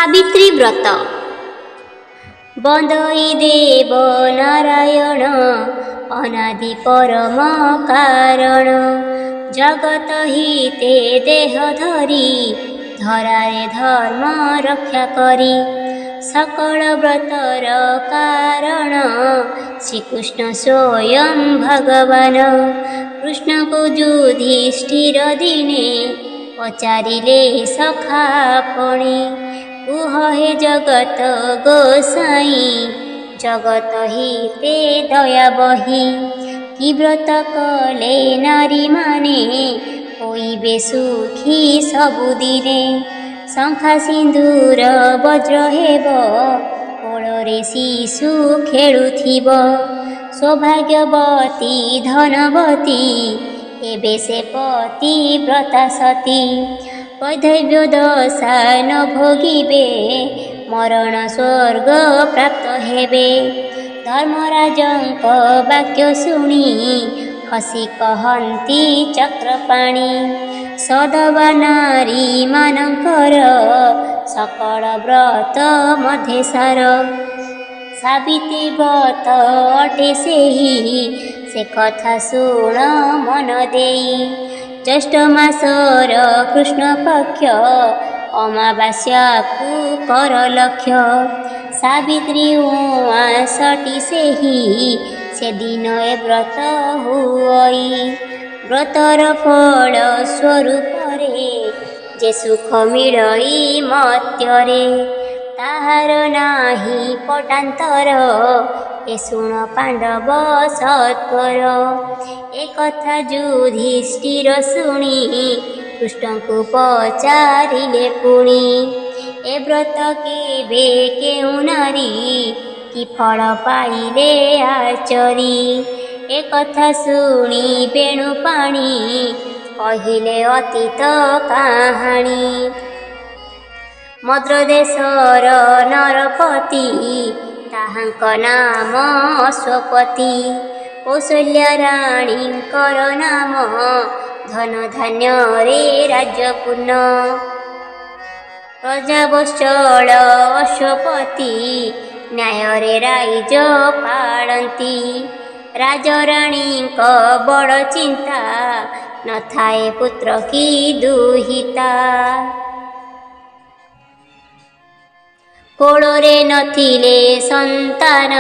सावित्री व्रत बंदई देव नारायण अनादि परम कारण जगत हिते देह धरी धरारे धर्म रक्षा करी सकल व्रतर कारण श्रीकृष्ण स्वयं भगवान कृष्ण को युधिष्ठिर दिने पचारिले सखा पणे कुह हे जगत गोसाई जगत हिते दया बही कि व्रत कले नारी माने होइबे सुखी सबुदिने शंखा सिंदूर वज्र हेब कोଳରେ शिशु खेलुथिब सौभाग्यवती धनवती एबे से पति व्रता सती वैधव्य दशा न भोगिबे मरण स्वर्ग प्राप्त हेबे धर्मराजंक वाक्य शुणी हसी कहती चक्रपाणी सदवा नारी मानकर सकल व्रत मध्य सार सावित्री व्रत अटे से कथा शुण मन देई ज्येष्ठ मासर कृष्ण पक्ष अमावास्या को कर लक्ष्य सावित्री उआसटी से दिन ए व्रत हुई व्रतर फल स्वरूप जे सुख मिलई मत्यरे ताहार नाही पटांतर ए शुण पांडव सत्वर ए कथा युधिष्ठिर शुणी कृष्ण को पचारिले पुणी ए व्रत केबे केउ नारी कि फल पाइले आचरी ए कथा शुणी बेणु पाणी कहिले अतीत कहानी मद्र देशर नरपति ताहांक नाम अश्वपति कौशल्या राणींकर नाम धन धान्य रे राज्यपूर्ण प्रजावत्सल अश्वपति न्याय रे राइज पालती राजराणींक बड़ चिंता न थाए पुत्र की दुहिता कोଳରେ नथिले संतान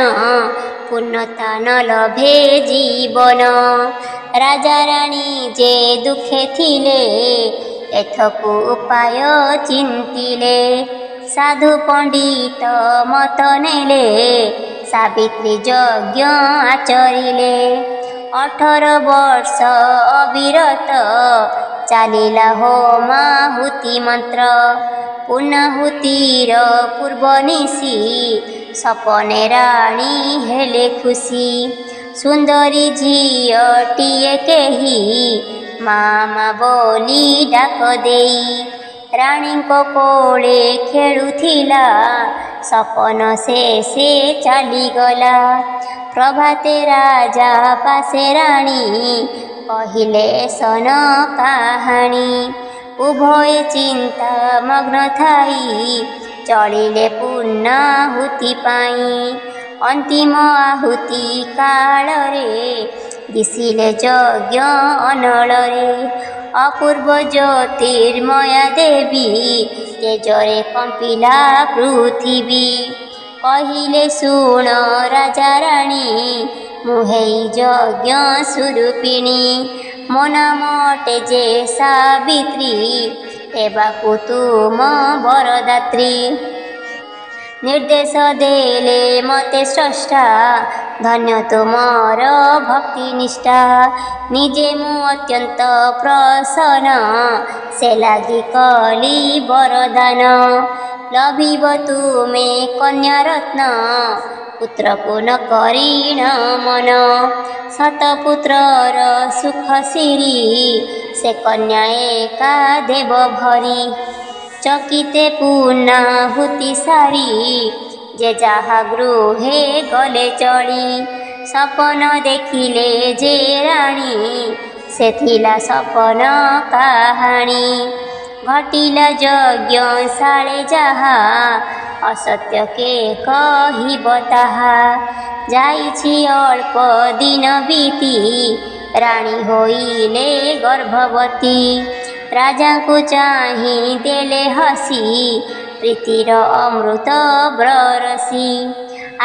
पूर्णता न लभे जीवन राजा राणी जे दुखे थिले एथकु उपाय चिंतिले साधु पंडित मत नेले सावित्री यज्ञ आचरिले 18 वर्ष अविरत चालिला होमाहुति मंत्र पूर्णाहुतिर पूर्व निशी सपने राणी हेले खुशी सुंदरी झीयटीए केही मामा बोली डाक देई राणी को कोले खेलुथिला सपन से चलीगला प्रभाते राजा पासे राणी कहिले सन कहानी उभय चिंता मग्न थाई चलिले पूर्णाहुति पाई अंतिम आहुति काल रे दिशिले यज्ञ अनल रे अपूर्व ज्योतिर्मया देवी तेजरे कंपिला पृथिवी कहिले शुण राजा राणी मुहेई यज्ञ स्वरूपिणी मो नाम अटे जे सावित्री एबाकु तुम वरदात्री निर्देश देले मते स्रष्टा धन्य तुमर भक्ति निष्ठा निजे मु अत्यंत प्रसन्न से लागी कली वरदान लभिब तुमे कन्या रत्न पुत्र को न करीण मन शतपुत्रर सुख सिरी से कन्या एका देव भरी चकिते पूर्णाहुति सारी जे जहा गृहे गले चली सपन देखिले जे राणी से थिला सपन कहानी घटिला यज्ञ शाळे जाहा असत्य के कहिब ताहा जाइछि अल्प दिन बीती राणी होइले गर्भवती राजा को चाहि देले हसी प्रीतिर अमृत ब्ररसी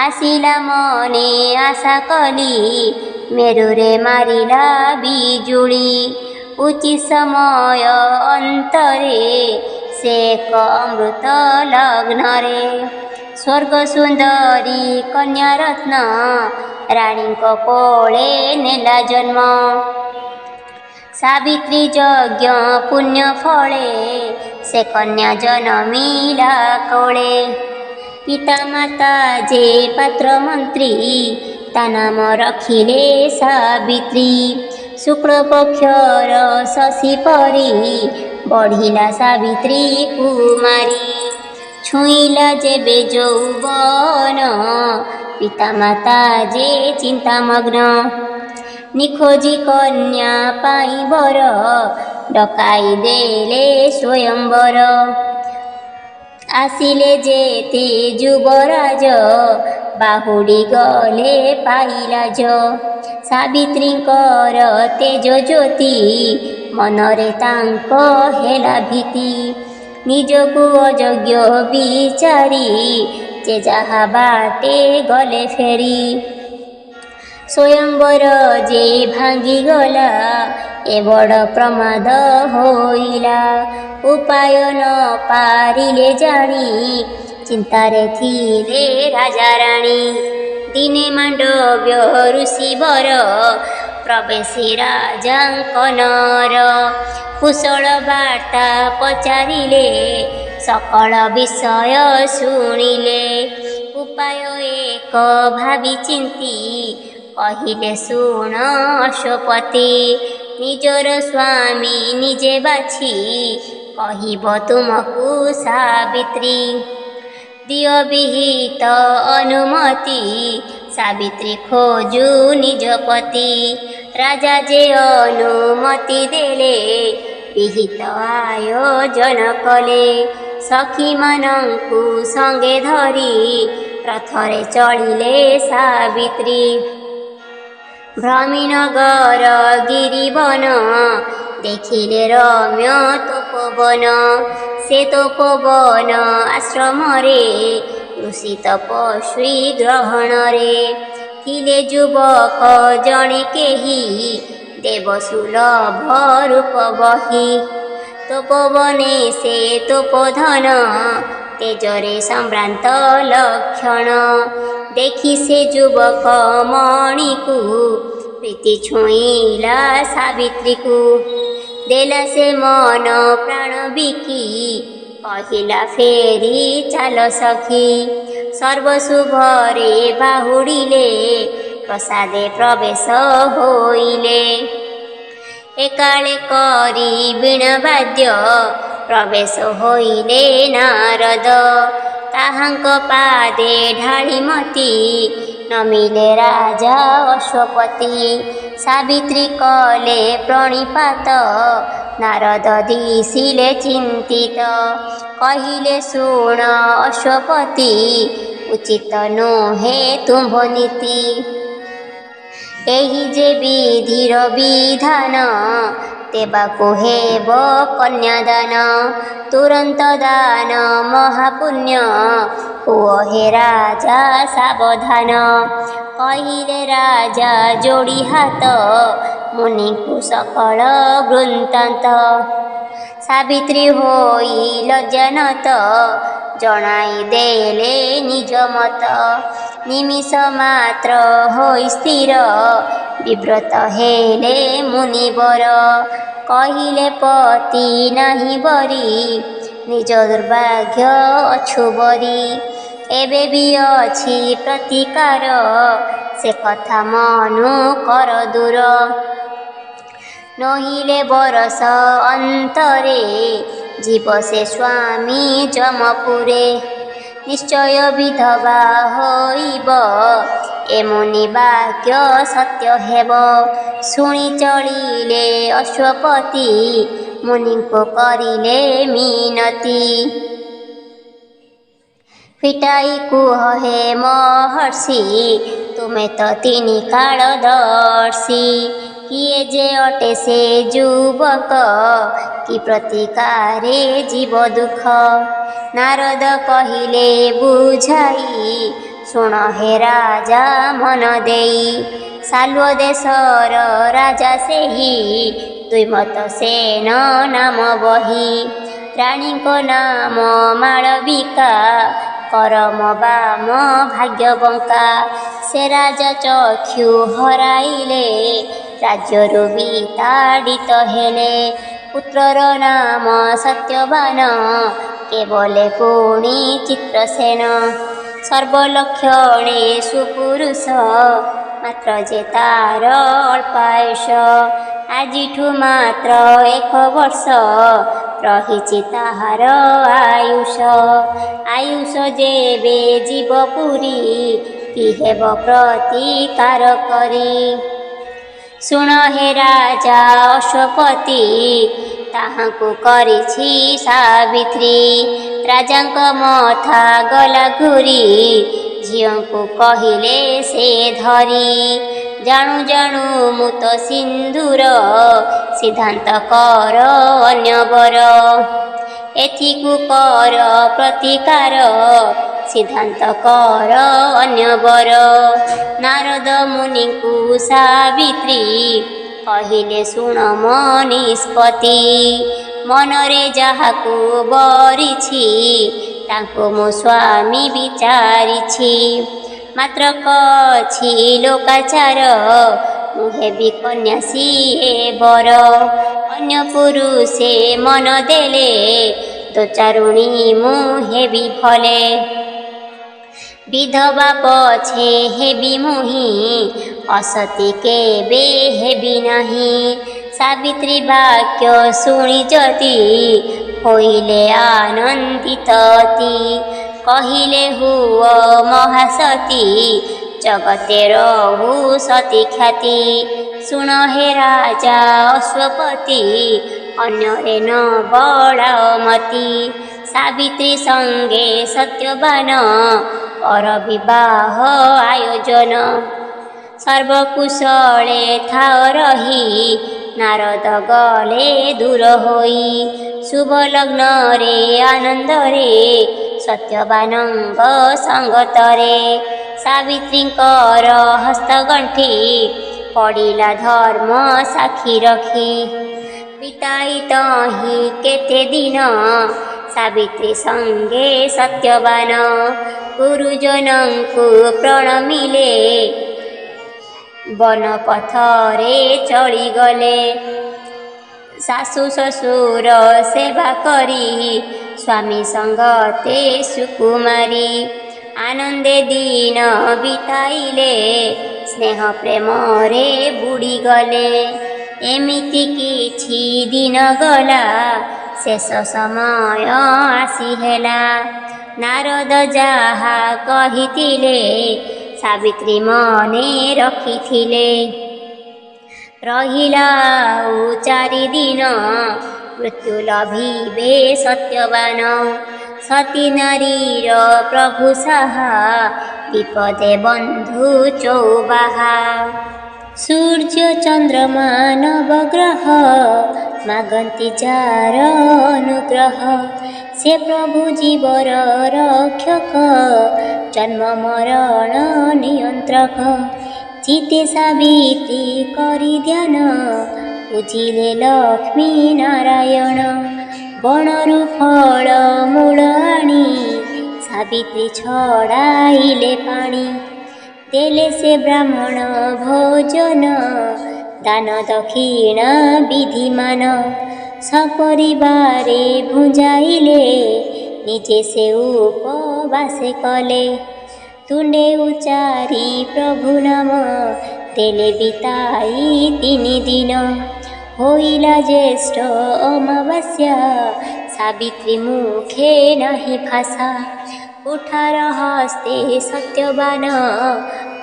आसिला मने आशा कली मेरुरे मारिला बिजुली उचित समय अंतरे से एक अमृत लग्नरे स्वर्ग सुंदरी कन्या रत्न राणी कोले नेला जन्म सावित्री यज्ञ पुण्य फले से कन्या जनमिला कोले पिता माता जे पात्र मंत्री ता नाम रखिले सावित्री शुक्ल पक्षर शशि परी बढ़िला सावित्री कुमारी छुईला जेबे यौवन पिता माता जे चिंतामग्न निखोजी कन्या पाई बर डकाई देले स्वयंवर आसिले जेते युवराज बाहुडी गले पाइलाज सावित्रींकर तेज ज्योति मनरे तांक हेला भीति निजकु अयोग्य विचारी जे जहा बाटे गले फेरी स्वयंवर जे भांगी गला ए बड़ प्रमाद होइला उपाय न पारिले जानी चिंतारे थिले राजा राणी दिने मांडव्य ऋषि वर प्रवेशी राजांकनर कुशल वार्ता पचारिले सकल विषय शुणिले उपाय एक भावी चिंती कहिले शुण अश्वपति निजर स्वामी निजे बाछि कहिब तुमकु सावित्री दियो विहित अनुमति सावित्री खोजु निज पति राजा जे अनुमति देले विहित आयोजन कले सखी मानंकु संगे धरी रथरे चलिले सावित्री भ्रमीनगर गिरिवन देखिले रम्य तपोवन से तपोवन आश्रमरे ऋषि तपस्वी ग्रहणरे थिले युवक जणे केही देवसुलभ रूप बही तपोवने से तपोधन तेजरे सम्भ्रांत लक्षण देखी से युवक मणि को प्रीति छुईला सावित्री को देला से मन प्राण बिकी कहिला फेरी चाल सखी सर्वशुभरे बाहुडिले प्रसादे प्रवेश होइले एकाले करी वीणा वाद्य प्रवेश होइले नारद ताहांक पादे ढाळी मती नमिले राजा अश्वपति सावित्री कले प्रणिपात नारद दिशिले चिंतित कहिले शुण अश्वपति उचित नुहे तुम्भ नीति एही जे विधिर विधान देवाको हेब कन्यादान तुरंत दान महापुण्य हुओ हे राजा सावधान कहिले राजा जोड़ी हाथ मुनि को सकल वृत्तांत सावित्री होई लज्जानत जनाई देले निज मत निमिष मात्र होई स्थिर विव्रत हेले मुनिवर कहिले पति नाही बरी निज दुर्भाग्य अछु बरी एबे भी अछि प्रतिकार से कथा मनु कर दूर नहिले बरस अंतरे जीव से स्वामी जमपुरे निश्चय विधवा होइब ए मुनि वाक्य सत्य हेब शुणी चलिले अश्वपति मुनिको करिले मिनती। फिटाई कुह हे महर्षि तुमे तो तिनी कालदर्शी। किए जे अटे से युवक कि प्रतिकारे जीव दुख। नारद कहिले बुझाई शुण हे राजा मन देई। साल्व देशर राजा सेही द्विमत सेन नाम बही। रानी को नाम मालविका करम बाम भाग्यबंका। से राजा चक्षु हराइले राज्यरु विताड़ित हेले। पुत्रर नाम सत्यवान केवले पुणी चित्रसेन। सर्वलक्षणे सुपुरुष मात्र जे तार अल्पायुष। आजिठु मात्र 1 वर्ष रहिछि ताहार आयुष। आयुष जेबे जीव पुरी कि हेब प्रतिकार करी। शुण हे राजा अश्वपति ताहाकु करिछि सावित्री। राजांक मथा गला घुरी झिଅଙ୍କୁ कहिले से धरी। जाणु जाणु मु तो सिंधुर सिद्धांत कर अन्यवर। एथिकु कर प्रतिकार सिद्धांत कर अन्यवर। नारद मुनिकु सावित्री कहिले शुण मो निष्पत्ति। मनरे जाहाकु बरिछि तांको मो स्वामी विचारिछि। मात्र कछि लोकाचार मु हेबि कन्या सिए बर। अन्य पुरुषे मन देले दोचारुणी मु हेबि भले। विधवा पछे हेबि मुहि असती केबे हेबि नाही। सावित्री वाक्य शुणी जति होइले आनंदित अति। कहिले हुओ महासती जगते रहु सती ख्याति। शुण हे राजा अश्वपति अन्यरे न बढाओ मति। सावित्री संगे सत्यवान कर विवाह आयोजन। सर्वकुशले थाओ रही नारद गले दूर होई। शुभ लग्न रे आनंद रे सत्यवानंग संगतरे। सावित्रींकर हस्तगंठी पड़िला धर्म साक्षी रखी। बिताई तही केते दिन सावित्री संगे सत्यवान। गुरुजनंकु प्रणमिले वन पथरे चली गले। सासु ससुर सेवा करी स्वामी संगते सुकुमारी। आनंदे दिन बिताइले स्नेह प्रेम रे बुड़ी गले। एमिति किछि दिन गला शेष समय आसी हेला। नारद जाहा कहिथिले सावित्री मने रखिथिले। रहिला 4 दिन मृत्यु लभिबे सत्यवान। सती नारीर प्रभु साहा विपदे बंधु चौबाहा। सूर्य चंद्रमा नवग्रह मागंती जार अनुग्रह। से प्रभु जीवर रक्षक जन्म मरण नियंत्रक। चिते सावित्री करी ध्यान पूजिले लक्ष्मी नारायण। बणरु फल मूल आनी सावित्री छड़ाइले पानी। देले से ब्राह्मण भोजन दान दक्षिण विधिमान। सपरिवारे भुंजाइले निजे से उपवास कले। तुंडे उचारी प्रभु नाम देले बिताई 3 दिन। होइला ज्येष्ठ अमावास्या सावित्री मुखे नाही भाषा। कुठार हस्ते सत्यवान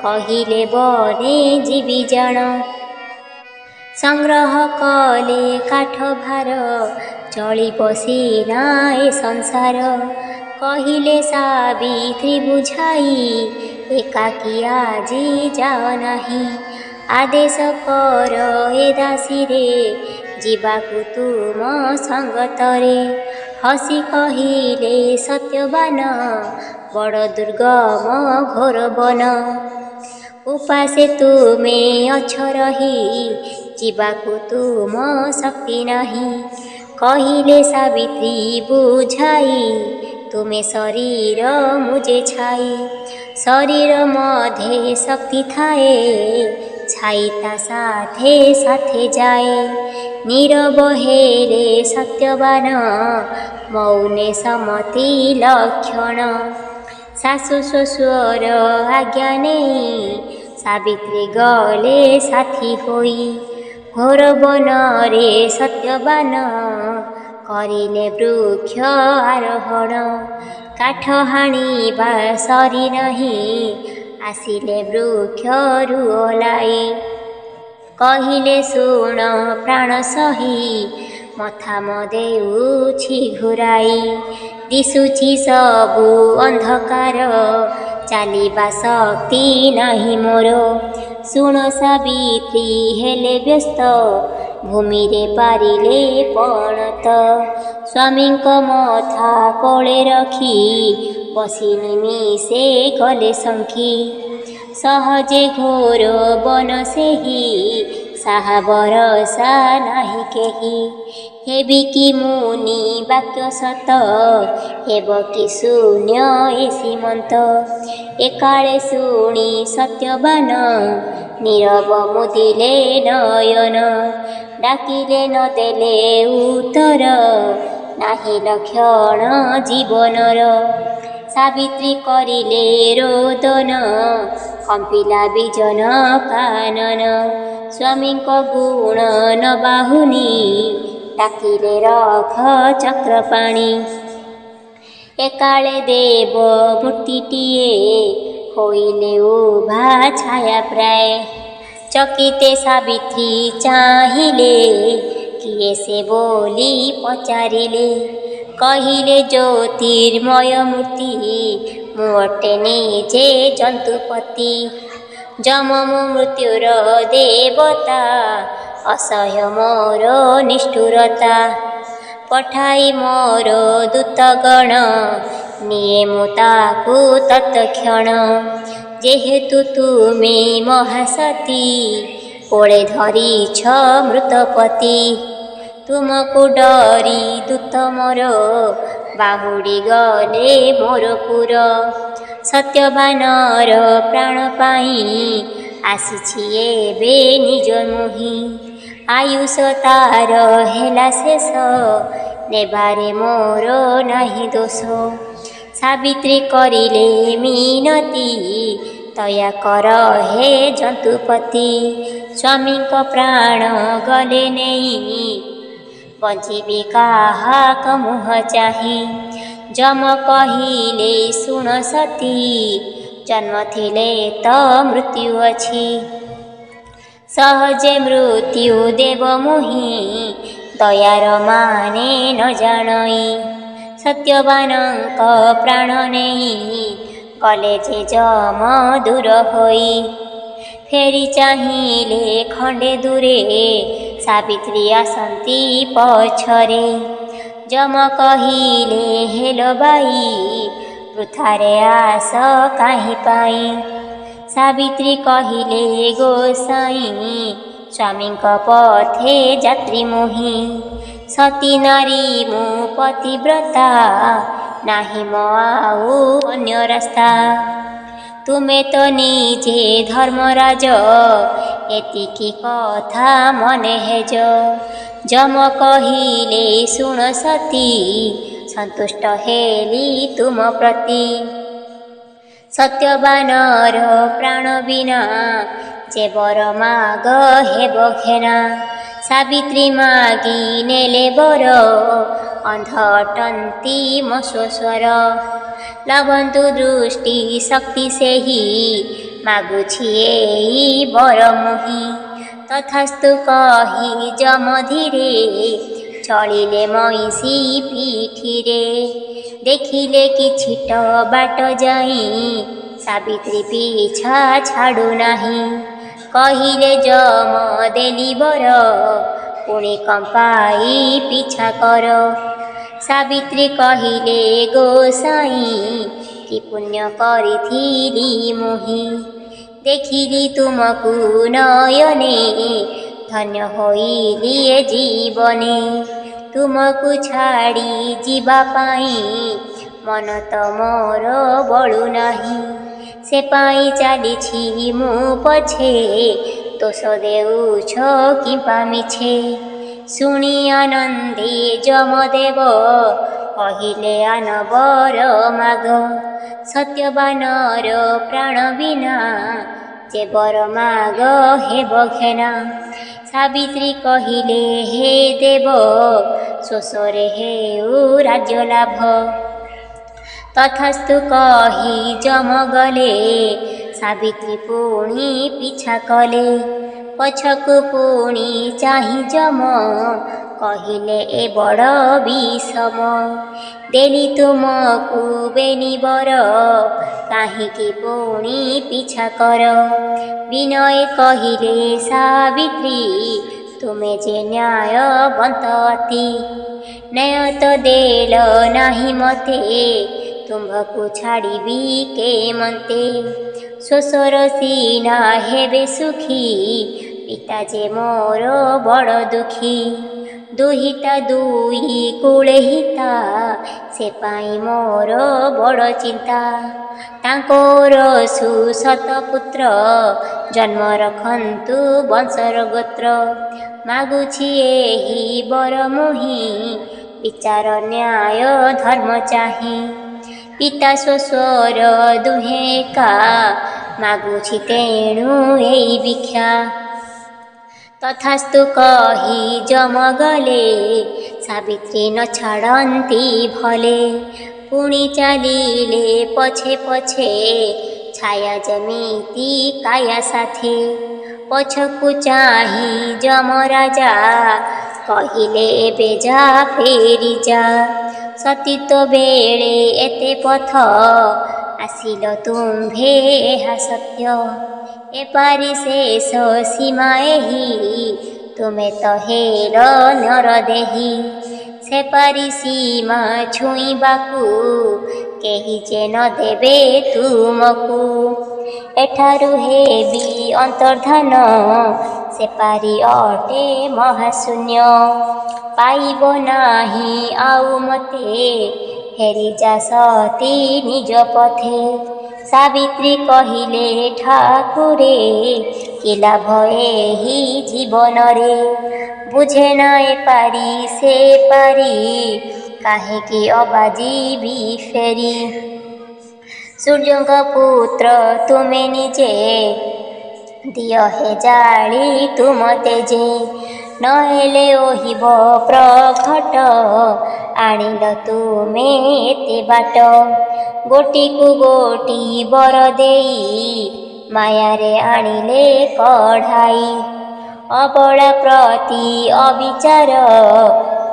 कहिले बने जीवी जान। ସଂଗ୍ରହ କଲେ କାଠ ଭାର ଚଳିବ ସିନା ଏ ସଂସାର। କହିଲେ ସାବିତ୍ରୀ ବୁଝାଇ ଏକାକୀ ଆଜି ଯାଅ ନାହିଁ। ଆଦେଶ କର ଏ ଦାସୀରେ ଯିବାକୁ ତୁମ ସଙ୍ଗତରେ। ହସି କହିଲେ ସତ୍ୟବାନ ବଡ଼ ଦୁର୍ଗମ ଘୋର ବନ। ଉପାସେ ତୁମେ ଅଛ ରହି ଯିବାକୁ ତୁମ ଶକ୍ତି ନାହିଁ। କହିଲେ ସାବିତ୍ରୀ ବୁଝାଇ ତୁମେ ଶରୀର ମୁଜେ ଛାଇ। ଶରୀର ମଧ୍ୟେ ଶକ୍ତି ଥାଏ ଛାଇ ତା ସାଥେ ସାଥେ ଯାଏ। ନୀରବ ହେଲେ ସତ୍ୟବାନ ମୌନେ ସମତି ଲକ୍ଷଣ। ଶାଶୁ ଶ୍ୱଶୁର ଆଜ୍ଞା ନେଇ ସାବିତ୍ରୀ ଗଲେ ସାଥୀ ହୋଇ। ଘୋର ବନରେ ସତ୍ୟବାନ କରିଲେ ବୃକ୍ଷ ଆରୋହଣ। କାଠ ହାଣିବା ସରି ନାହିଁ ଆସିଲେ ବୃକ୍ଷରୁ ଓହ୍ଲାଇ। କହିଲେ ଶୁଣ ପ୍ରାଣ ସହି ମଥା ମ ଦେଉଛି ଘୁରାଇ। ଦିଶୁଛି ସବୁ ଅନ୍ଧକାର ଚାଲିବା ଶକ୍ତି ନାହିଁ ମୋର। ଶୁଣ ସାବିତ୍ରୀ ହେଲେ ବ୍ୟସ୍ତ ଭୂମିରେ ପାରିଲେ ପଣତ। ସ୍ୱାମୀଙ୍କ ମଥା କୋଳେ ରଖି ବସି ନିମିଷେ ଗଲେ ଶଙ୍କି। ସହଜେ ଘୋର ବନ ସେହି ସାହା ଭରସା ନାହିଁ କେହି। ହେବି କି ମୁନି ବାକ୍ୟ ସତ ହେବ କି ଶୂନ୍ୟ ଏ ସୀମନ୍ତ। ଏକାଳେ ଶୁଣି ସତ୍ୟବାନ ନୀରବ ମୁଦିଲେ ନୟନ। ଡାକିଲେ ନ ଦେଲେ ଉତ୍ତର ନାହିଁ ଲକ୍ଷଣ ଜୀବନର। ସାବିତ୍ରୀ କରିଲେ ରୋଦନ କମ୍ପିଲା ବିଜନ କାନନ। ସ୍ୱାମୀଙ୍କ ଗୁଣ ନ ବାହୁନି ଡାକିଲେ ରଖ ଚକ୍ରପାଣି। ଏକାଳେ ଦେବ ମୂର୍ତ୍ତିଟିଏ ହୋଇଲେ ଉଭା ଛାୟା ପ୍ରାୟ। ଚକିତେ ସାବିତ୍ରୀ ଚାହିଁଲେ କିଏ ସେ ବୋଲି ପଚାରିଲେ। କହିଲେ ଜ୍ୟୋତିର୍ମୟ ମୂର୍ତ୍ତି ମୁଁ ଅଟେ ନିଜେ ଜନ୍ତୁପତି। ଯମ ମୁଁ ମୃତ୍ୟୁର ଦେବତା ଅସହ୍ୟ ମୋର ନିଷ୍ଠୁରତା। ପଠାଇ ମୋର ଦୂତଗଣ ନିଏ ମୁଁ ତାକୁ ତତ୍କ୍ଷଣ। ଯେହେତୁ ତୁମେ ମହାସତୀ କୋଳେ ଧରିଛ ମୃତପତି। ତୁମକୁ ଡରି ଦୂତ ମୋର ବାହୁଡ଼ି ଗଲେ ମୋର ପୁର। ସତ୍ୟବାନର ପ୍ରାଣ ପାଇଁ ଆସିଛି ଏବେ ନିଜ ମୁହିଁ। ଆୟୁଷ ତାର ହେଲା ଶେଷ ନେବାରେ ମୋର ନାହିଁ ଦୋଷ। ସାବିତ୍ରୀ କରିଲେ ମିନତି ଦୟା କର ହେ ଜନ୍ତୁପତି। ସ୍ୱାମୀଙ୍କ ପ୍ରାଣ ଗଲେ ନେଇ ବଞ୍ଚିବି କାହାକ ମୁହଁ ଚାହିଁ। ଯମ କହିଲେ ଶୁଣ ସତୀ ଜନ୍ମ ଥିଲେ ତ ମୃତ୍ୟୁ ଅଛି। ସହଜେ ମୃତ୍ୟୁ ଦେବ ମୁହିଁ ଦୟାର ମାନେ ନ ଜାଣଇ। ସତ୍ୟବାନଙ୍କ ପ୍ରାଣ ନେଇ ଗଲେ ଯେ ଯମ ଦୂର ହୋଇ। ଫେରି ଚାହିଁଲେ ଖଣ୍ଡେ ଦୂରେ ସାବିତ୍ରୀ ଆସନ୍ତି ପଛରେ। ଯମ କହିଲେ ହେଲ ବାଇ ବୃଥାରେ ଆସ କାହିଁ ପାଇଁ। ସାବିତ୍ରୀ କହିଲେ ଗୋସାଇଁ ସ୍ୱାମୀଙ୍କ ପଥେ ଯାତ୍ରୀ ମୁହିଁ। ସତୀ ନାରୀ ମୁଁ ପତିବ୍ରତା ନାହିଁ ମୋ ଆଉ ଅନ୍ୟ ରାସ୍ତା। ତୁମେ ତ ନିଜେ ଧର୍ମରାଜ ଏତିକି କଥା ମନେ ହେଜ। ଯମ କହିଲେ ଶୁଣ ସତୀ ସନ୍ତୁଷ୍ଟ ହେଲି ତୁମ ପ୍ରତି। ସତ୍ୟବାନର ପ୍ରାଣ ବିନା ଯେ ବର ମାଗ ହେବ ଘେନା। ସାବିତ୍ରୀ ମାଗି ନେଲେ ବର ଅନ୍ଧ ଅଟନ୍ତି ମୋ ଶ୍ୱଶୁର। ଲଭନ୍ତୁ ଦୃଷ୍ଟି ଶକ୍ତି ସେହି ମାଗୁଛି ଏଇ ବର ମୁହିଁ। ତଥାସ୍ତୁ କହି ଯମ ଧୀରେ ଚଳିଲେ ମଇଁଷି ପିଠିରେ। ଦେଖିଲେ କିଛିଟ ବାଟ ଯାଇ ସାବିତ୍ରୀ ପିଛା ଛାଡ଼ୁ ନାହିଁ। କହିଲେ ଯମ ଦେଲି ବର ପୁଣି କମ୍ପାଇ ପିଛା କର। ସାବିତ୍ରୀ କହିଲେ ଗୋସାଇଁ କି ପୁଣ୍ୟ କରିଥିଲି ମୁହିଁ। ଦେଖିଲି ତୁମକୁ ନୟନେ ଧନ୍ୟ ହୋଇଲି ଏ ଜୀବନେ। ତୁମକୁ ଛାଡ଼ି ଯିବା ପାଇଁ ମନ ତ ମୋର ବଳୁ ନାହିଁ। ସେ ପାଇଁ ଚାଲିଛି ମୁଁ ପଛେ ଦୋଷ ଦେଉଛ କିମ୍ପା ମିଛେ। ଶୁଣି ଆନନ୍ଦେ ଯମଦେବ କହିଲେ ଆନ ବର ମାଗ। ସତ୍ୟବାନର ପ୍ରାଣ ବିନା ଯେ ବର ମାଗ ହେବ ଘେନା। ସାବିତ୍ରୀ କହିଲେ ହେ ଦେବ ଶୋଷରେ ହେଉ ରାଜ୍ୟ ଲାଭ। ତଥାସ୍ତୁ କହି ଯମ ଗଲେ ସାବିତ୍ରୀ ପୁଣି ପିଛା କଲେ। ପଛକୁ ପୁଣି ଚାହିଁ ଯମ କହିଲେ ଏ ବଡ଼ ବିଷମ। ଦେଲି ତୁମକୁ ବେନି ବର କାହିଁକି ପୁଣି ପିଛା କର। ବିନୟ କହିଲେ ସାବିତ୍ରୀ ତୁମେ ଯେ ନ୍ୟାୟବନ୍ତ ଅତି। ନ୍ୟାୟ ତ ଦେଲ ନାହିଁ ମତେ ତୁମ୍ଭକୁ ଛାଡ଼ିବି କେମନ୍ତେ। ଶୋଷର ସିନା ହେବେ ସୁଖୀ ପିତା ଯେ ମୋର ବଡ଼ ଦୁଃଖୀ। ଦୁହିତା ଦୁଇ କୂଳେ ହିତା ସେ ପାଇଁ ମୋର ବଡ଼ ଚିନ୍ତା। ତାଙ୍କର ସୁଶତ ପୁତ୍ର ଜନ୍ମ ରଖନ୍ତୁ ବଂଶର ଗୋତ୍ର। ମାଗୁଛି ଏହି ବର ମୁହିଁ ବିଚାର ନ୍ୟାୟ ଧର୍ମ ଚାହିଁ। ପିତା ଶ୍ୱଶୁର ଦୁହେଁ ଏକା ମାଗୁଛି ତେଣୁ ଏଇ ଭିକ୍ଷା। ତଥାସ୍ତୁ କହି ଯମ ଗଲେ ସାବିତ୍ରୀ ନ ଛାଡ଼ନ୍ତି ଭଲେ। ପୁଣି ଚାଲିଲେ ପଛେ ପଛେ ଛାୟା ଯେମିତି କାୟା ସାଥେ। ପଛକୁ ଚାହିଁ ଯମରାଜା କହିଲେ ଏବେ ଯା ଫେରି ଯା। ସତୀତ୍ୱ ବେଳେ ଏତେ ପଥ ଆସିଲ ତୁମ୍ଭେ ଏହା ସତ୍ୟ। ଏପାରି ଶେଷ ସୀମା ଏହି ତୁମେ ତ ହେଲ ନରଦେହୀ। ସେପାରି ସୀମା ଛୁଇଁବାକୁ କେହି ଯେ ନ ଦେବେ ତୁମକୁ। ଏଠାରୁ ହେବି ଅନ୍ତର୍ଦ୍ଧାନ ସେପାରି ଅଟେ ମହାଶୂନ୍ୟ। ପାଇବ ନାହିଁ ଆଉ ମତେ ଫେରିଯା ସତୀ ନିଜ ପଥେ। ସାବିତ୍ରୀ କହିଲେ ଠାକୁରେ କି ଲାଭ ଏହି ଜୀବନରେ। ବୁଝେ ନା ଏପାରି ସେପାରି କାହିଁକି ଅବା ଯିବି ଫେରି। ସୂର୍ଯ୍ୟଙ୍କ ପୁତ୍ର ତୁମେ ନିଜେ ଦିଅ ହେ ଜାଳି ତୁମ ତେଜେ। ନହେଲେ ଓହିବ ପ୍ରଘଟ ଆଣିଲ ତୁମେ ଏତେ ବାଟ। ଗୋଟିକୁ ଗୋଟି ବର ଦେଇ ମାୟାରେ ଆଣିଲେ କଢ଼ାଇ। ଅବଳା ପ୍ରତି ଅବିଚାର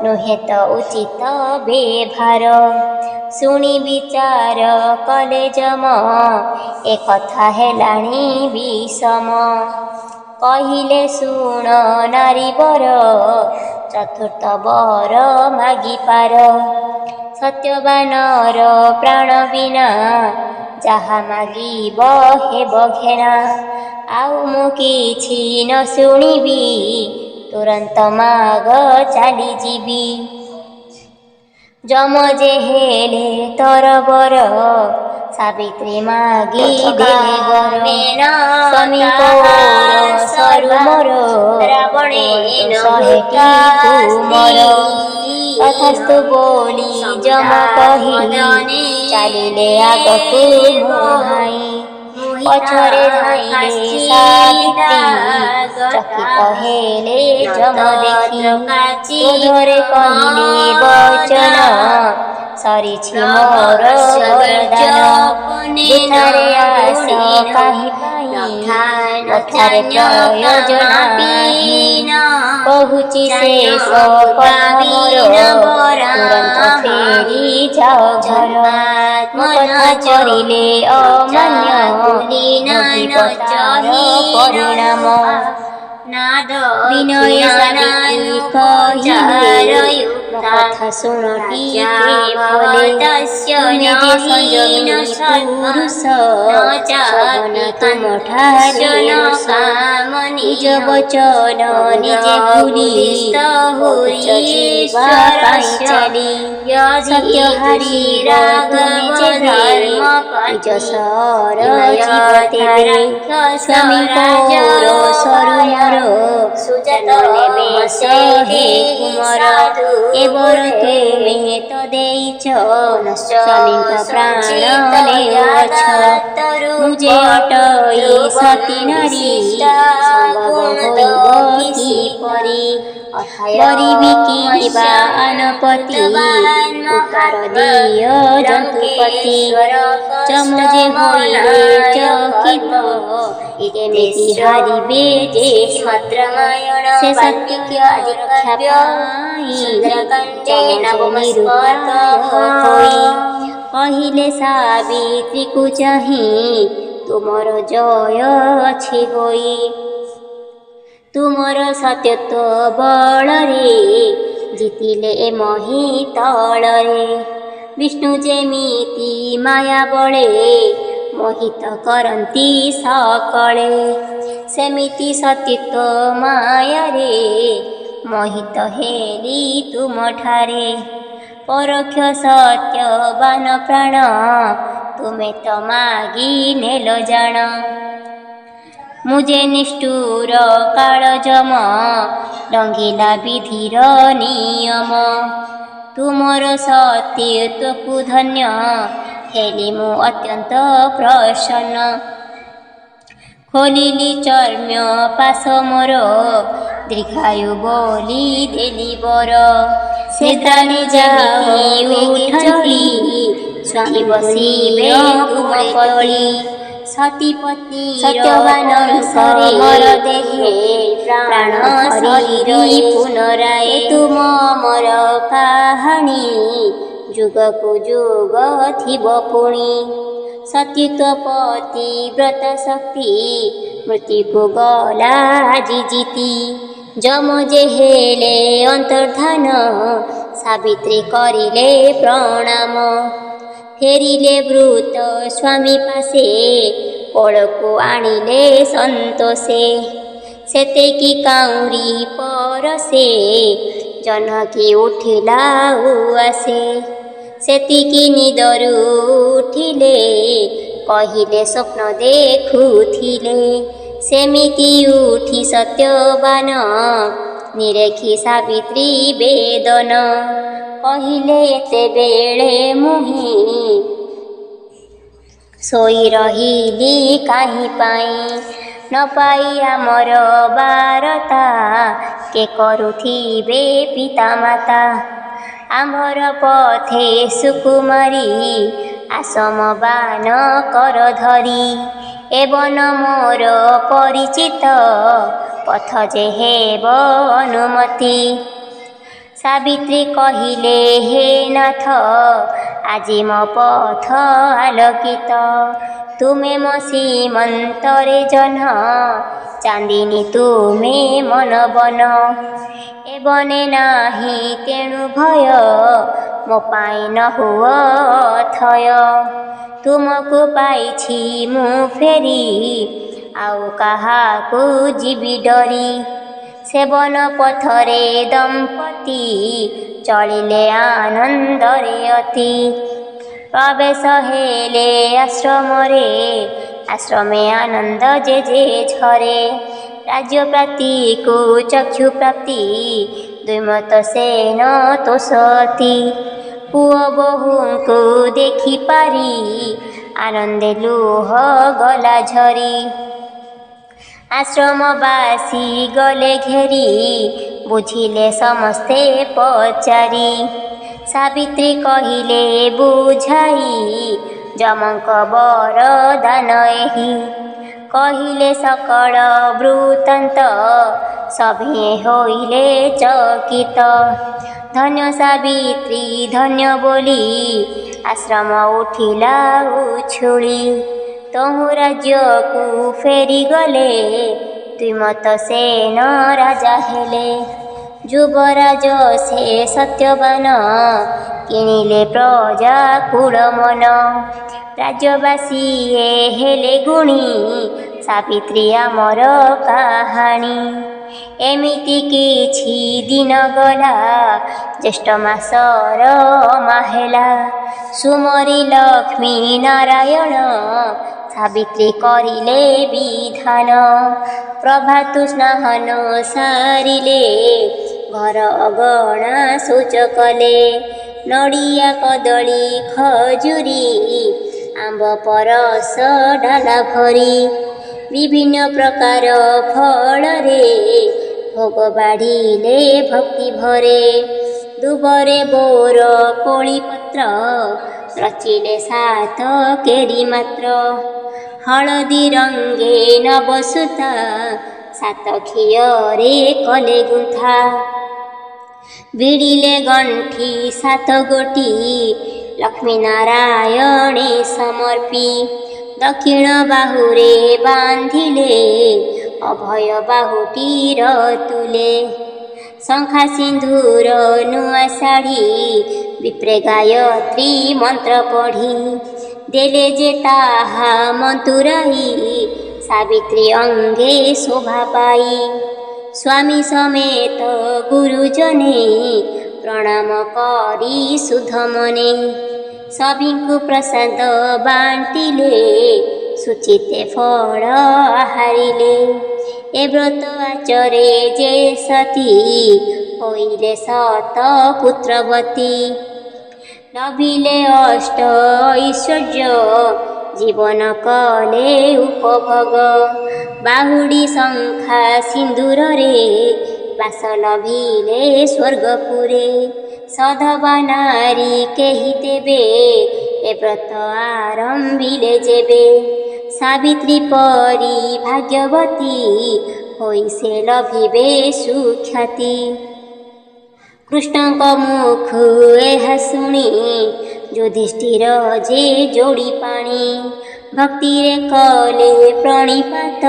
ନୁହେଁ ତ ଉଚିତ ବେଭାର। ଶୁଣି ବିଚାର କଲେ ଯମ ଏ କଥା ହେଲାଣି ବିଷମ। କହିଲେ ଶୁଣ ନାରୀ ବର ଚତୁର୍ଥ ବର ମାଗିପାର। ସତ୍ୟବାନର ପ୍ରାଣ ବିନା ଯାହା ମାଗିବ ହେବ ଘେନା। ଆଉ ମୁଁ କିଛି ନ ଶୁଣିବି ତୁରନ୍ତ ମାଗ ଚାଲିଯିବି। ଯମ ଯେ ହେଲେ ତରବର ସାବିତ୍ରୀ ମାଗି ଦେଲେ ବର। ସ୍ୱାମୀଙ୍କ ସରୁ ମୋର ଶହେଟି ତୁମର। ତଥାସ୍ତୁ ବୋଲି ଯମ କହି ଚାଲିଲେ ଆଗକୁ ମୁହାଁଇ। ପଛରେ ଧାଇଁଲେ ସାବିତ୍ରୀ ଚକିତ ହେଲେ ଯମ ଦେଖି। କ୍ରୋଧରେ କହିଲେ ବଚନ ସରିଛି ମୋର ବରଦାନ ବୃଥାରେ ଆସ କାହିଁ ପାଇଁ କଥାରେ ପ୍ରୟୋଜନ କହୁଛି ଶେଷ କଥା ମୋର ତୁରନ୍ତ ଫେରି ଯାଅ ଘର ମୋ କଥା କରିଲେ ଅମାନ୍ୟ ଭୋଗିବ ତାର ପରିଣାମ ବିନୟ ସାବିତ୍ରୀ କହିଲେ ମୋ କଥା ଶୁଣ ଟିକେ ଭଲେ ତୁମେ ଯେ ସଂଯମୀ ପୁରୁଷ ସବନ ତୁମଠାରେ ରୋଷ ନିଜ ବଚନ ନିଜେ ଭୁଲି ଯିବା ପାଇଁ ଚାଲି ସତ୍ୟ ହାରି ତୁମେ ଯେବେ ନିଜ ସର ଯିବ ତେବେ ସ୍ୱାମୀଙ୍କର ସରୁ ମୋର ନେବେ ସେ ହେ କୁମର ଏବର ତୁମେ ତ ଦେଇଛ ସ୍ୱାମୀଙ୍କ ପ୍ରାଣ ନେଉଛ ମୁଁ ଯେ ଅଟଇ ସତୀ ନାରୀ ସମ୍ଭବ ହୋଇବ କିପରି ଗରିବି କିବା ଆନପତି ଉତ୍ତର ଦିଅ ଜନ୍ତୁପତି ଚମ ଯେ ହୋଇବେ ଚକିତ ଯେମିତି ହାରିବେ ଯେ ସେ ସତ୍ୟ ରକ୍ଷା ପାଇ ହୋଇ କହିଲେ ସାବିତ୍ରୀକୁ ଚାହିଁ ତୁମର ଜୟ ଅଛି ହୋଇ ତୁମର ସତ୍ୟତ୍ୱ ବଳରେ ଜିତିଲେ ଏ ମହିତଳରେ ବିଷ୍ଣୁ ଯେମିତି ମାୟା ବଳେ ମୋହିତ କରନ୍ତି ସକଳେ ସେମିତି ସତୀତ୍ୱ ମାୟାରେ ମୋହିତ ହେଲି ତୁମଠାରେ ପରୋକ୍ଷ ସତ୍ୟବାନ ପ୍ରାଣ ତୁମେ ତ ମାଗି ନେଲ ଜାଣ ମୁଁ ଯେ ନିଷ୍ଠୁର କାଳଜମ ଲଙ୍ଘିଲା ବିଧିର ନିୟମ ତୁମର ସତୀତ୍ୱକୁ ଧନ୍ୟ ହେଲି ମୁଁ ଅତ୍ୟନ୍ତ ପ୍ରସନ୍ନ ଖୋଲିଲି ଚର୍ମ୍ୟ ପାଶ ମୋର ଦୀର୍ଘାୟୁ ବୋଲି ଦେଲି ବର ସେ ତାଣି ଯେମିତି ଉଠନ୍ତି ସ୍ୱାମୀ ବସିବେ ତୁମ ପଳି ସତୀପତି ସତ୍ୟବାନ ମୋର ଦେହେ ପ୍ରାଣ ଶରୀର ପୁନରାୟ ତୁମ ମୋର କାହାଣୀ ଯୁଗକୁ ଯୁଗ ଥିବ ପୁଣି ସତୀତ୍ୱ ପତି ବ୍ରତ ଶକ୍ତି ମୃତ୍ୟୁକୁ ଗଲା ଆଜି ଜିତି ଯମ ଯେ ହେଲେ ଅନ୍ତର୍ଧାନ ସାବିତ୍ରୀ କରିଲେ ପ୍ରଣାମ ଫେରିଲେ ବୃତ ସ୍ୱାମୀ ପାଶେ କୋଳକୁ ଆଣିଲେ ସନ୍ତୋଷେ ସେତେକି କାଉଁରୀ ପରସେ ଜହ୍ନକି ଉଠିଲା ଉଆସେ ସେତିକି ନିଦରୁ ଉଠିଲେ କହିଲେ ସ୍ୱପ୍ନ ଦେଖୁଥିଲେ ସେମିତି ଉଠି ସତ୍ୟବାନ ନିରେଖି ସାବିତ୍ରୀ ବେଦନ କହିଲେ ଏତେବେଳେ ମୁହିଁ ଶୋଇ ରହିଲି କାହିଁ ପାଇଁ ନ ପାଇ ଆମର ବାରତା କେ କରୁଥିବେ ପିତାମାତା ଆମ୍ଭର ପଥେ ସୁକୁମାରୀ ଆସମ ବାନ କର ଧରି ଏବନ ମୋର ପରିଚିତ ପଥ ଯେ ହେବ ଅନୁମତି ସାବିତ୍ରୀ କହିଲେ ହେ ନାଥ ଆଜି ମୋ ପଥ ଆଲୋକିତ ତୁମେ ମୋ ସୀମନ୍ତରେ ଜହ୍ନ ଚାନ୍ଦିନୀ ତୁମେ ମନ ବନ ଏ ବନେ ନାହିଁ ତେଣୁ ଭୟ ମୋ ପାଇଁ ନ ହୁଅ ଥୟ ତୁମକୁ ପାଇଛି ମୁଁ ଫେରି ଆଉ କାହାକୁ ଯିବି ଡରି ସେବନ ପଥରେ ଦମ୍ପତି ଚଳିଲେ ଆନନ୍ଦରେ ଅତି ପ୍ରବେଶ ହେଲେ ଆଶ୍ରମରେ ଆଶ୍ରମେ ଆନନ୍ଦ ଯେ ଝରେ ରାଜ୍ୟ ପ୍ରାପ୍ତିକୁ ଚକ୍ଷୁ ପ୍ରାପ୍ତି ଦୁଇମତ ସେନ ତୋଷତି ପୁଅ ବୋହୂଙ୍କୁ ଦେଖିପାରି ଆନନ୍ଦେ ଲୁହ ଗଲା ଝରି ଆଶ୍ରମବାସୀ ଗଲେ ଘେରି ବୁଝିଲେ ସମସ୍ତେ ପଚାରି ସାବିତ୍ରୀ କହିଲେ ବୁଝାଇ ଯମଙ୍କ ବରଦାନ ଏହି। କହିଲେ ସକଳ ବୃତ୍ତାନ୍ତ ସଭିଏ ହୋଇଲେ ଚକିତ। ଧନ୍ୟ ସାବିତ୍ରୀ ଧନ୍ୟ ବୋଲି ଆଶ୍ରମ ଉଠିଲା ଉଛୁଳି। ତହୁଁ ରାଜ୍ୟକୁ ଫେରିଗଲେ ଦ୍ୱିମତ ସେନ ରାଜା ହେଲେ। ଯୁବରାଜ ସେ ସତ୍ୟବାନ କିଣିଲେ ପ୍ରଜା କୁଳ ମନ। ରାଜ୍ୟବାସୀ ଏ ହେଲେ ଗୁଣୀ ସାବିତ୍ରୀ ଆମର କାହାଣୀ। ଏମିତି କିଛି ଦିନ ଗଲା ଜ୍ୟେଷ୍ଠ ମାସର ମାହେଲା। ସୁମରି ଲକ୍ଷ୍ମୀ ନାରାୟଣ ସାବିତ୍ରୀ କରିଲେ ବିଧାନ। ପ୍ରଭାତୁ ସ୍ନାନ ସାରିଲେ ଘର ଅଗଣା ଶୌଚ କଲେ। ନଡ଼ିଆ କଦଳୀ ଖଜୁରୀ ଆମ୍ବ ପରସ ଡାଲା ଭରି ବିଭିନ୍ନ ପ୍ରକାର ଫଳରେ ଭୋଗ ବାଢ଼ିଲେ ଭକ୍ତି ଭରେ। ଦୁବରେ ବୋର କୋଳି ପତ୍ର ରଚିଲେ 7 କେଡ଼ି ମାତ୍ର। ହଳଦୀ ରଙ୍ଗେ ନବସୂତା 7 ଘିଅରେ କଲେ ଗୁନ୍ଥା। ଭିଡ଼ିଲେ ଗଣ୍ଠି 7 ଗୋଟି ଲକ୍ଷ୍ମୀ ନାରାୟଣେ ସମର୍ପି। ଦକ୍ଷିଣ ବାହୁରେ ବାନ୍ଧିଲେ ଅଭୟ ବାହୁଟିର ତୁଲେ। ଶଙ୍ଖା ସିନ୍ଦୂର ନୂଆ ଶାଢ଼ୀ ବିପ୍ରେ ଗାୟତ୍ରୀ ମନ୍ତ୍ର ପଢ଼ି। ଦେଲେ ଯେ ତାହା ମନ୍ତୁରାଇ ସାବିତ୍ରୀ ଅଙ୍ଗେ ଶୋଭା ପାଇ। ସ୍ୱାମୀ ସମେତ ଗୁରୁଜନେ ପ୍ରଣାମ କରି ଶୁଦ୍ଧ ମନେ। ସଭିଙ୍କୁ ପ୍ରସାଦ ବାଣ୍ଟିଲେ ସୁଚିତେ ଫଳ ଆହାରିଲେ। ଏ ବ୍ରତ ଆଚରେ ଯେ ସତୀ ହୋଇଲେ 7 ପୁତ୍ରବତୀ। ଲଭିଲେ ଅଷ୍ଟ ଐଶ୍ୱର୍ଯ୍ୟ ଜୀବନ କଲେ ଉପଭୋଗ। ବାହୁଡ଼ି ଶଙ୍ଖା ସିନ୍ଦୂରରେ ବାସ ଲଭିଲେ ସ୍ୱର୍ଗପୁରେ। ସଧବା ନାରୀ କେହି ତେବେ ଏ ବ୍ରତ ଆରମ୍ଭିଲେ ଯେବେ। ସାବିତ୍ରୀ ପରି ଭାଗ୍ୟବତୀ ହୋଇ ସେ ଲଭିବେ ସୁଖ୍ୟାତି। କୃଷ୍ଣଙ୍କ ମୁଖୁ ଏହା ଶୁଣି ଯୁଧିଷ୍ଠିର ଯେ ଯୋଡ଼ି ପାଣି। ଭକ୍ତିରେ କଲେ ପ୍ରଣିପାତ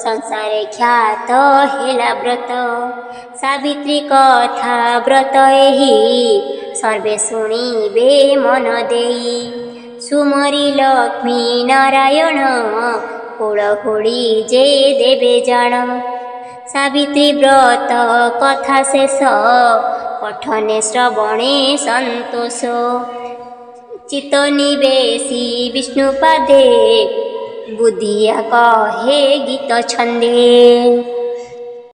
ସଂସାରେ ଖ୍ୟାତ ହେଲା ବ୍ରତ। ସାବିତ୍ରୀ କଥା ବ୍ରତ ଏହି ସର୍ବେ ଶୁଣିବେ ମନ ଦେଇ। ସୁମରି ଲକ୍ଷ୍ମୀ ନାରାୟଣ କୁଳ ହୁଡ଼ି ଯେ ଦେବେ ଜାଣ। ସାବିତ୍ରୀ ବ୍ରତ କଥା ଶେଷ ପଠନେ ଶ୍ରବଣେ ସନ୍ତୋଷ। ଚିତ୍ତ ନିବେଶୀ ବିଷ୍ଣୁ ପାଦେ ବୁଦ୍ଧିଆ କହେ ଗୀତ ଛନ୍ଦେ।